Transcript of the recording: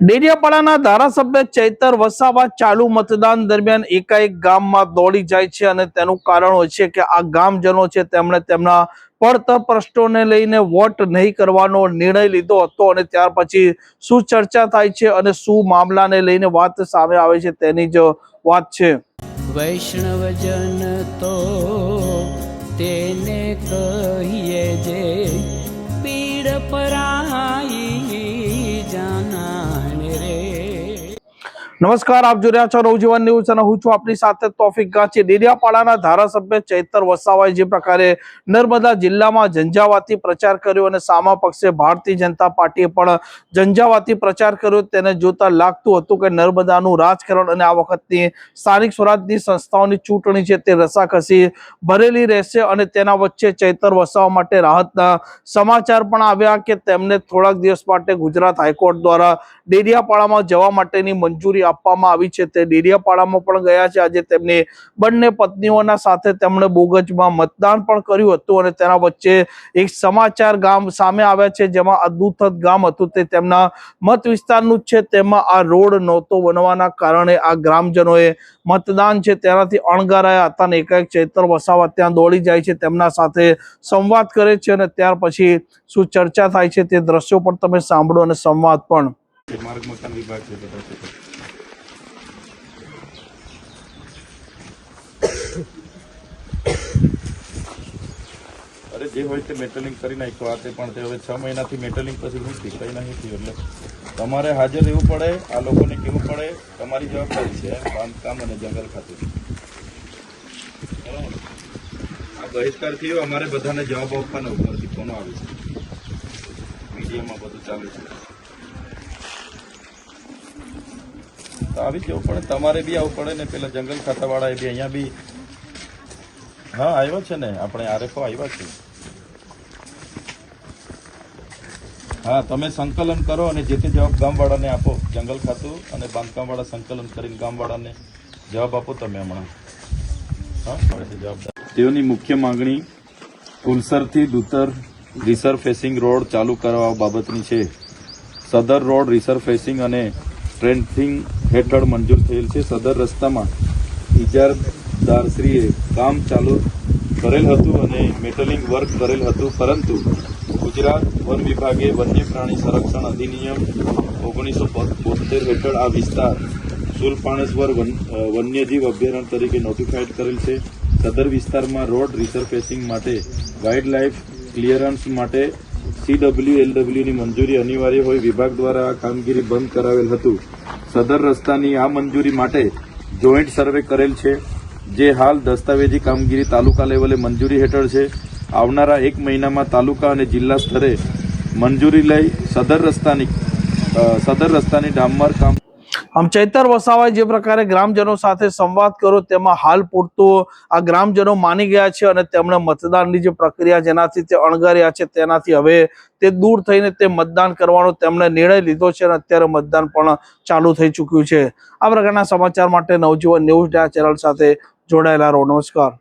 ડેડિયાપાડાના ધારાસભ્ય ચૈતર વસાવા ચાલુ મતદાન દરમિયાન એકાએક ગામમાં દોડી જાય છે અને તેનું કારણ હોય છે કે આ ગામજનો છે તેમણે તેમના પડતર પ્રશ્નોને લઈને વોટ નહીં કરવાનો નિર્ણય લીધો હતો અને ત્યાર પછી શું ચર્ચા થાય છે અને શું મામલાને લઈને વાત સામે આવે છે તેની જ વાત છે। વૈષ્ણવજન તો તેને કહીએ જે પીડ પરાઈ જાનાને રે। નમસ્કાર, આપ જોઈ રહ્યા છો નવજીવન ન્યૂઝ અને હું છું આપની સાથે તોફિક ગાંચી। ડેડિયાપાડાના ધારાસભ્ય ચૈતર વસાવાએ જે પ્રકારે નર્મદા જિલ્લામાં ઝંઝાવાતી પ્રચાર કર્યો અને સામા પક્ષે ભારતીય જનતા પાર્ટીએ પણ ઝંઝાવાતી પ્રચાર કર્યો, તેને જોતા લાગતું હતું કે નર્મદાનું રાજકારણ અને આ વખતની સ્થાનિક સ્વરાજની સંસ્થાઓની ચૂંટણી છે તે રસાકસી ભરેલી રહેશે અને તેના વચ્ચે ચૈતર વસાવા માટે રાહતના સમાચાર પણ આવ્યા કે તેમને થોડાક દિવસ માટે ગુજરાત હાઈકોર્ટ દ્વારા ડેડિયાપાડામાં જવા માટેની મંજૂરી આપવામાં આવી છે। તે ડેડિયાપાડામાં પણ ગયા છે। આજે તેમની બંને પત્નીઓના સાથે તેમણે બોગજમાં મતદાન પણ કર્યું હતું અને તેના વચ્ચે એક સમાચાર ગામ સામે આવ્યા છે, જેમાં આ દુથત ગામ હતું તે તેમના મત વિસ્તારનું જ છે। તેમાં આ રોડ નહોતો બનવાના કારણે આ ગ્રામજનોએ મતદાન છે તેનાથી અણગારાયા હતા અને એકાએક ચૈતર વસાવા ત્યાં દોડી જાય છે, તેમના સાથે સંવાદ કરે છે અને ત્યાર પછી શું ચર્ચા થાય છે તે દ્રશ્યો પણ તમે સાંભળો અને સંવાદ પણ। मार्ग मकान विभाग से बता सकते अरे जे होय ते मेटलिंग करी नाख्यो आ ते पण ते हवे 6 महीनाथी मेटलिंग પછી નથી કઈ નહીં થયું એટલે તમારે હાજર રહેવું પડે, આ લોકોને કહેવું પડે, તમારી જવાબદારી છે બાંધકામ અને જંગલ ખાતું। આ બહિષ્કાર થયો, અમારે બધાને જવાબ આપવાનો ઉપરથી ફોનો આવે છે, મીડિયામાં બધું ચાલે છે, તો આવી જવું પડે, તમારે બી આવવું પડે ને। પેલા જંગલ ખાતાવાળા બી અહીંયા બી હા આવ્યા છે ને, આપણે આરએફઓ આવ્યા છે। હા, તમે સંકલન કરો અને જે તે જવાબ ગામવાળાને આપો, જંગલ ખાતું અને બાંધકામવાળા સંકલન કરીને ગામવાળાને જવાબ આપો તમે હમણાં। હા, જવાબદાર તેઓની મુખ્ય માંગણી કુલસરથી દુતર રિસર્વ ફેસિંગ રોડ ચાલુ કરવા બાબતની છે। સદર રોડ રિસર્વ ફેસિંગ અને ટ્રેન્થિંગ હેઠળ મંજૂર થયેલ છે। સદર રસ્તામાં ઇજારદારશ્રીએ કામ ચાલુ કરેલ હતું અને મેટલિંગ વર્ક કરેલ હતું, પરંતુ ગુજરાત વન વિભાગે વન્ય પ્રાણી સંરક્ષણ અધિનિયમ 1972 હેઠળ આ વિસ્તાર સુલપાણેશ્વર વન્યજીવ અભયારણ્ય તરીકે નોટિફાઈડ કરેલ છે। સદર વિસ્તારમાં રોડ રિસર્વ ફેસિંગ માટે વાઇલ્ડ લાઇફ ક્લિયરન્સ માટે CWLWની મંજૂરી અનિવાર્ય હોય વિભાગ દ્વારા આ કામગીરી બંધ કરાવેલ હતું। સદર રસ્તાની આ મંજૂરી માટે જોઈન્ટ સર્વે કરેલ છે, જે હાલ દસ્તાવેજી કામગીરી તાલુકા લેવલે મંજૂરી હેઠળ છે। આવનારા 1 મહિનામાં તાલુકા અને જિલ્લા સ્તરે મંજૂરી લઈ સદર રસ્તાની ડામર કામ। આમ ચૈતર વસાવાએ જે પ્રકારે ગ્રામજનો સાથે સંવાદ કર્યો તેમાં હાલ પૂરતું આ ગ્રામજનો માની ગયા છે અને તેમણે મતદાનની જે પ્રક્રિયા જેનાથી તે અણગાર્યા છે તેનાથી હવે તે દૂર થઈને તે મતદાન કરવાનો તેમણે નિર્ણય લીધો છે અને અત્યારે મતદાન પણ ચાલુ થઈ ચૂક્યું છે। આ પ્રકારના સમાચાર માટે નવજીવન ન્યૂઝ ચેનલ સાથે જોડાયેલા રહો। નમસ્કાર।